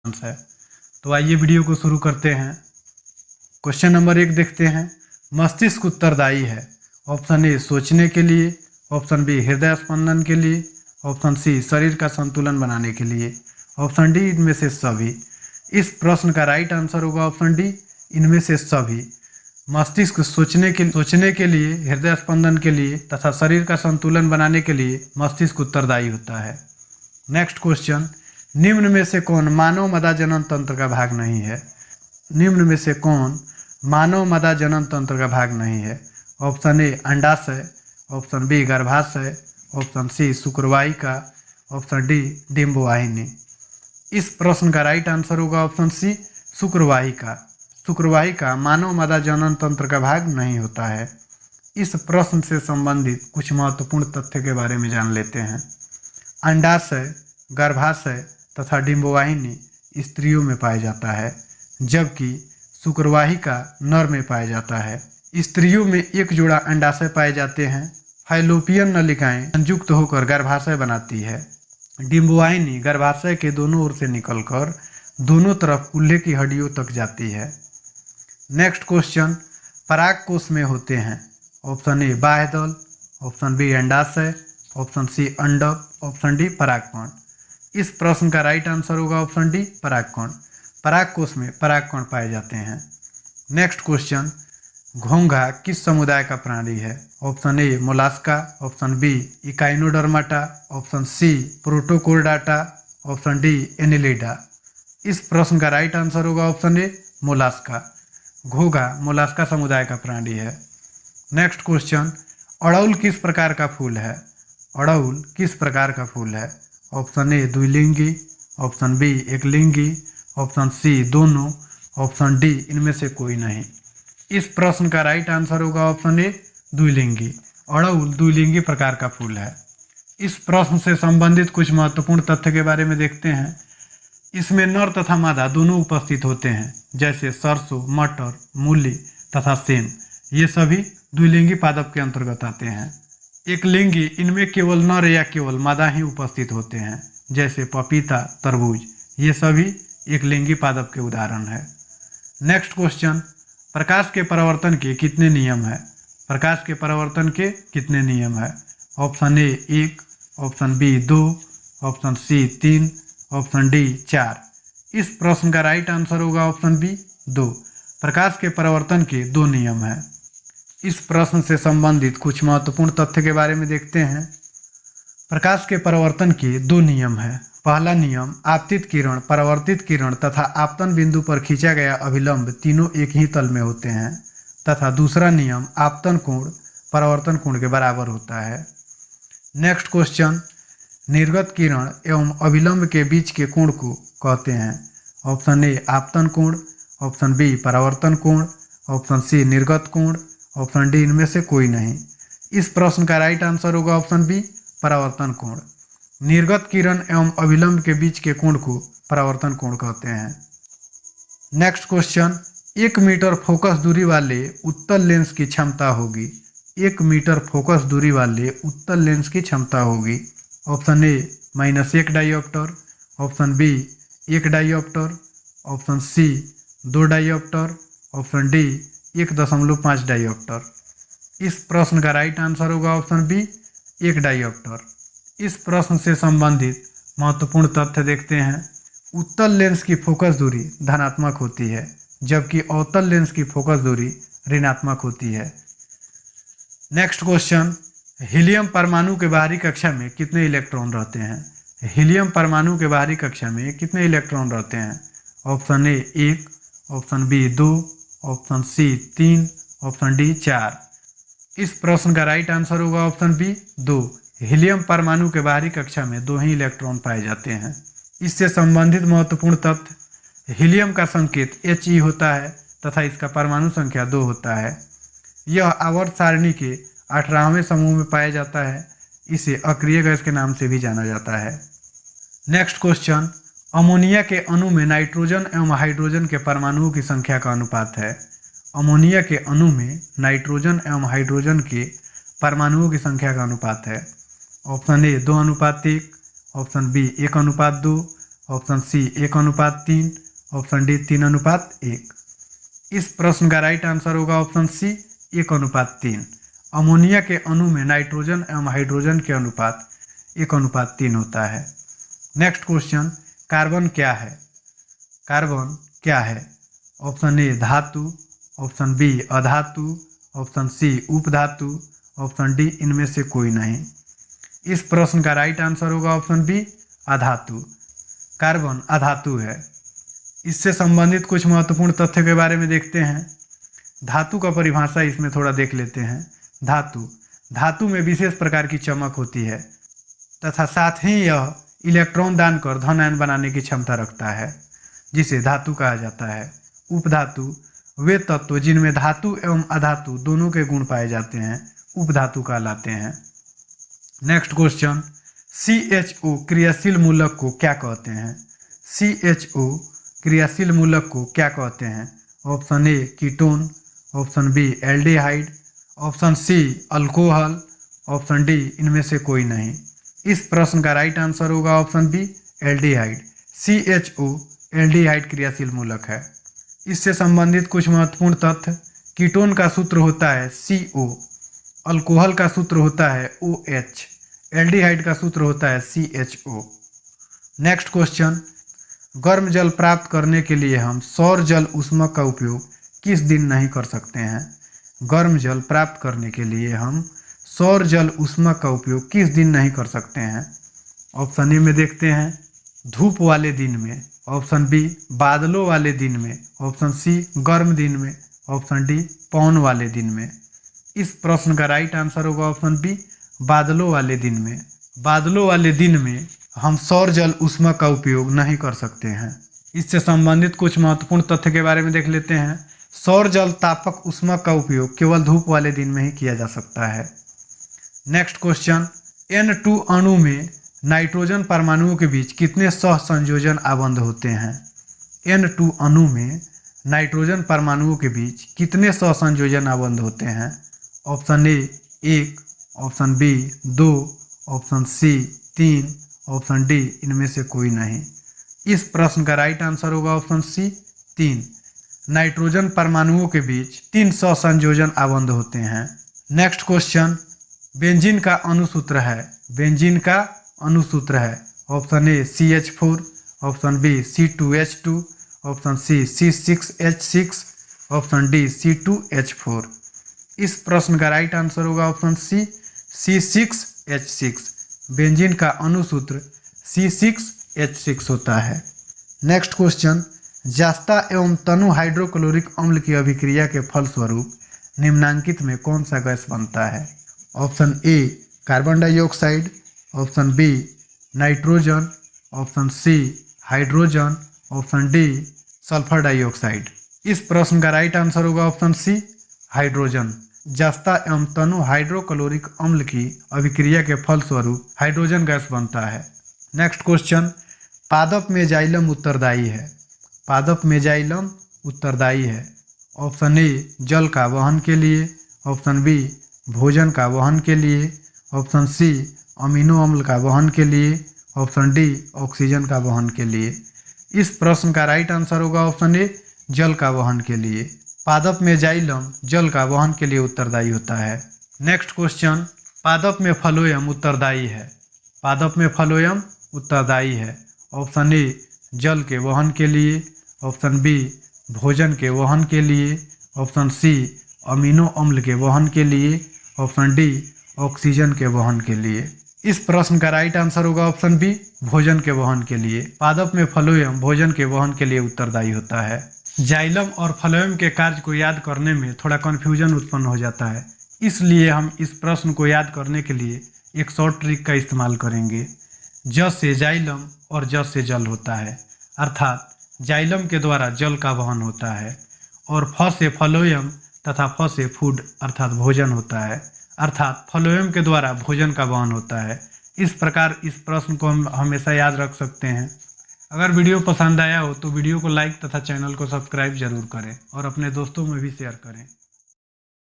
है। तो आइए वीडियो को शुरू करते हैं। क्वेश्चन नंबर 1 देखते हैं। मस्तिष्क उत्तरदायी है। ऑप्शन ए सोचने के लिए, ऑप्शन बी हृदय स्पंदन के लिए, ऑप्शन सी शरीर का संतुलन बनाने के लिए, ऑप्शन डी इनमें से सभी। इस प्रश्न का राइट आंसर होगा ऑप्शन डी, इनमें से सभी। मस्तिष्क सोचने के लिए, हृदय स्पंदन के लिए तथा शरीर का संतुलन बनाने के लिए मस्तिष्क उत्तरदायी होता है। Next question. निम्न में से कौन मानव मदा जनन तंत्र का भाग नहीं है? निम्न में से कौन मानव मदा जनन तंत्र का भाग नहीं है? ऑप्शन ए अंडाशय, ऑप्शन बी गर्भाशय, ऑप्शन सी शुक्रवाहिका, ऑप्शन डी डिंबवाहिनी। इस प्रश्न का राइट आंसर होगा ऑप्शन सी शुक्रवाहिका। शुक्रवाहिका मानव मदा जनन तंत्र का भाग नहीं होता है। इस प्रश्न से संबंधित कुछ महत्वपूर्ण तथ्य के बारे में जान लेते हैं। अंडाशय, गर्भाशय तथा डिंबवाहिनी स्त्रियों में पाया जाता है, जबकि शुक्रवाहिका नर में पाया जाता है। स्त्रियों में एक जोड़ा अंडाशय पाए जाते हैं। फाइलोपियन नलिकाएं संयुक्त होकर गर्भाशय बनाती है। डिंबवाहिनी गर्भाशय के दोनों ओर से निकलकर दोनों तरफ कूल्हे की हड्डियों तक जाती है। Next question. पराग कोष में होते हैं। ऑप्शन ए बाह्यदल, ऑप्शन बी अंडाशय, ऑप्शन सी अंडक, ऑप्शन डी परागकण। इस प्रश्न का राइट आंसर होगा ऑप्शन डी परागकण। पराग कोष में परागकण पाए जाते हैं। Next question. घोंघा किस समुदाय का प्राणी है? Option A Mollusca, option B Echinodermata, option C Protochordata, option D Annelida. इस प्रश्न का राइट आंसर होगा ऑप्शन ए मोलास्का। घोंघा मोलास्का समुदाय का प्राणी है। Next question. अड़उल किस प्रकार का फूल है? अड़उल किस प्रकार का फूल है? ऑप्शन ए द्विलिंगी, ऑप्शन बी एकलिंगी, ऑप्शन सी दोनों, ऑप्शन डी इनमें से कोई नहीं। इस प्रश्न का राइट आंसर होगा ऑप्शन ए द्विलिंगी। अड़उल द्विलिंगी प्रकार का फूल है। इस प्रश्न से संबंधित कुछ महत्वपूर्ण तथ्य के बारे में देखते हैं। इसमें नर तथा मादा दोनों उपस्थित होते हैं, जैसे सरसों, मटर, मूली तथा सेम। ये सभी द्विलिंगी पादप के अंतर्गत आते हैं। एकलिंगी इनमें केवल नर या केवल मादा ही उपस्थित होते हैं, जैसे पपीता, तरबूज। ये सभी एकलिंगी पादप के उदाहरण है। Next question. प्रकाश के परावर्तन के कितने नियम है? प्रकाश के परावर्तन के कितने नियम है? Option A 1, option B 2, option C 3, option D 4। इस प्रश्न का राइट आंसर होगा ऑप्शन बी 2। प्रकाश के परावर्तन के 2 नियम है। इस प्रश्न से संबंधित कुछ महत्वपूर्ण तथ्य के बारे में देखते हैं। प्रकाश के परावर्तन के 2 नियम है। पहला नियम, आपतित किरण, परावर्तित किरण तथा आपतन बिंदु पर खींचा गया अभिलंब तीनों एक ही तल में होते हैं, तथा दूसरा नियम, आपतन कोण परावर्तन कोण के बराबर होता है। Next question. निर्गत किरण एवं अभिलंब के बीच के कोण को कहते हैं। ऑप्शन ए आपतन कोण, ऑप्शन बी परावर्तन कोण, ऑप्शन सी निर्गत कोण, ऑप्शन डी इनमें से कोई नहीं। इस प्रश्न का राइट आंसर होगा ऑप्शन बी परावर्तन कोण। निर्गत किरण एवं अभिलंब के बीच के कोण को परावर्तन कोण कहते हैं। Next question. 1 मीटर फोकस दूरी वाले उत्तल लेंस की क्षमता होगी। 1 मीटर फोकस दूरी वाले उत्तल लेंस की क्षमता होगी। Option A -1 dioptre, option B 1 dioptre, option C 2 dioptre, option D 1.5 dioptre. इस प्रश्न का राइट आंसर होगा ऑप्शन बी 1 डायोप्टर। इस प्रश्न से संबंधित महत्वपूर्ण तथ्य देखते हैं। उत्तल लेंस की फोकस दूरी धनात्मक होती है, जबकि अवतल लेंस की फोकस दूरी ऋणात्मक होती है। Next question. हीलियम परमाणु के बाहरी कक्षा में कितने इलेक्ट्रॉन रहते हैं? हीलियम परमाणु के बाहरी कक्षा में कितने इलेक्ट्रॉन रहते हैं? Option A 1, option B 2, option C 3, option D 4। इस प्रश्न का राइट आंसर होगा ऑप्शन बी 2। हीलियम परमाणु के बाहरी कक्षा में 2 ही इलेक्ट्रॉन पाए जाते हैं। इससे संबंधित महत्वपूर्ण तथ्य, हीलियम का संकेत He होता है तथा इसका परमाणु संख्या 2 होता है। यह आवर्त सारणी के 18वें समूह में पाया जाता है। इसे अक्रिय गैस के नाम से भी जाना जाता है। Next question. अमोनिया के अणु में नाइट्रोजन एवं हाइड्रोजन के परमाणुओं की संख्या का अनुपात है। अमोनिया के अणु में नाइट्रोजन एवं हाइड्रोजन के परमाणुओं की संख्या का अनुपात है। Option A 2:1, option B 1:2, option C 1:3, option D 3:1। इस प्रश्न का राइट आंसर होगा ऑप्शन सी 1:3। अमोनिया के अणु में नाइट्रोजन एवं हाइड्रोजन के अनुपात 1:3 होता है। नेक्स्ट क्वेश्चन, कार्बन क्या है? कार्बन क्या है? ऑप्शन ए धातु, ऑप्शन बी अधातु, ऑप्शन सी उपधातु, ऑप्शन डी इनमें से कोई नहीं। इस प्रश्न का राइट आंसर होगा ऑप्शन बी अधातु। कार्बन अधातु है। इससे संबंधित कुछ महत्वपूर्ण तथ्य के बारे में देखते हैं। धातु का परिभाषा इसमें थोड़ा देख लेते हैं। धातु में विशेष प्रकार की चमक होती है तथा साथ ही यह इलेक्ट्रॉन दान कर धन आयन बनाने की क्षमता रखता है, जिसे धातु कहा जाता है। उपधातु वे तत्व जिनमें धातु एवं अधातु दोनों के गुण पाए जाते हैं उपधातु कहलाते हैं। नेक्स्ट क्वेश्चन, CHO क्रियाशील मूलक को क्या कहते हैं? CHO क्रियाशील मूलक को क्या कहते हैं? Option A ketone, option B aldehyde, option C alcohol, option D इनमें से कोई नहीं। इस प्रश्न का राइट आंसर होगा option B aldehyde. CHO aldehyde क्रियाशील मूलक है। इससे संबंधित कुछ महत्वपूर्ण तथ्य, कीटोन का सूत्र होता है CO, अल्कोहल का सूत्र होता है OH, एल्डिहाइड का सूत्र होता है CHO। नेक्स्ट क्वेश्चन, गर्म जल प्राप्त करने के लिए हम सौर जल ऊष्मक का उपयोग किस दिन नहीं कर सकते हैं? गर्म जल प्राप्त करने के लिए हम सौर जल ऊष्मक का उपयोग किस दिन नहीं कर सकते हैं? ऑप्शन ए में देखते हैं धूप वाले दिन में, ऑप्शन बी बादलों वाले दिन में, ऑप्शन सी गर्म दिन में, ऑप्शन डी पवन वाले दिन में। इस प्रश्न का राइट आंसर होगा ऑप्शन बी बादलों वाले दिन में। बादलों वाले दिन में हम सौर जल ऊष्मक का उपयोग नहीं कर सकते हैं। इससे संबंधित कुछ महत्वपूर्ण तथ्य के बारे में देख लेते हैं। सौर जल तापक ऊष्मक का उपयोग केवल धूप वाले दिन में ही किया जा सकता है। नेक्स्ट क्वेश्चन, N2 अणु में नाइट्रोजन परमाणुओं के बीच कितने सहसंयोजन आबंध होते हैं? N2 अणु में नाइट्रोजन परमाणुओं के बीच कितने सहसंयोजन आबंध होते हैं? Option A 1, option B 2, option C 3, option D इनमें से कोई नहीं। इस प्रश्न का राइट आंसर होगा ऑप्शन सी 3। नाइट्रोजन परमाणुओं के बीच 3 सहसंयोजन आबंध होते हैं। नेक्स्ट क्वेश्चन, बेंजीन का अणुसूत्र है। बेंजीन का अणुसूत्र है। Option A CH4, option B C2H2, option C C6H6, option D C2H4। इस प्रश्न का राइट आंसर होगा ऑप्शन सी C6H6। बेंजीन का अणुसूत्र C6H6 होता है। नेक्स्ट क्वेश्चन, जास्ता एवं तनु हाइड्रोक्लोरिक अम्ल की अभिक्रिया के फलस्वरूप निम्नांकित में कौन सा गैस बनता है? Option A carbon dioxide, option B nitrogen, option C hydrogen, option D sulphur dioxide. इस प्रश्न का राइट आंसर होगा ऑप्शन सी हाइड्रोजन। जस्ता एवं तनु हाइड्रोक्लोरिक अम्ल की अभिक्रिया के फलस्वरूप हाइड्रोजन गैस बनता है। नेक्स्ट क्वेश्चन, पादप में जाइलम उत्तरदायी है। पादप में जाइलम उत्तरदायी है। ऑप्शन ए जल का वहन के लिए, ऑप्शन बी भोजन का वहन के लिए, ऑप्शन सी अमीनो अम्ल का वहन के लिए, ऑप्शन डी ऑक्सीजन का वहन के लिए। इस प्रश्न का राइट आंसर होगा ऑप्शन ए जल का वहन के लिए। पादप में जाइलम जल का वहन के लिए उत्तरदायी होता है। नेक्स्ट क्वेश्चन, पादप में फ्लोएम उत्तरदायी है। पादप में फ्लोएम उत्तरदायी है। ऑप्शन ए जल के वहन के लिए, ऑप्शन बी भोजन के वहन के लिए, ऑप्शन सी अमीनो अम्ल के वहन के लिए, ऑप्शन डी ऑक्सीजन के वहन के लिए। इस प्रश्न का राइट आंसर होगा ऑप्शन बी भोजन के वहन के लिए। पादप में फ्लोएम भोजन के वहन के लिए उत्तरदायी होता है। जाइलम और फ्लोएम के कार्य को याद करने में थोड़ा कन्फ्यूजन उत्पन्न हो जाता है, इसलिए हम इस प्रश्न को याद करने के लिए एक शॉर्ट ट्रिक का इस्तेमाल करेंगे। ज से जाइलम और ज से जल होता है, अर्थात जाइलम के द्वारा जल का वहन होता है, और फ से फ्लोएम तथा फ से फूड अर्थात भोजन होता है, अर्थात फ्लोएम के द्वारा भोजन का वहन होता है। इस प्रकार इस प्रश्न को हम हमेशा याद रख सकते हैं। अगर वीडियो पसंद आया हो तो वीडियो को लाइक तथा चैनल को सब्सक्राइब जरूर करें और अपने दोस्तों में भी शेयर करें।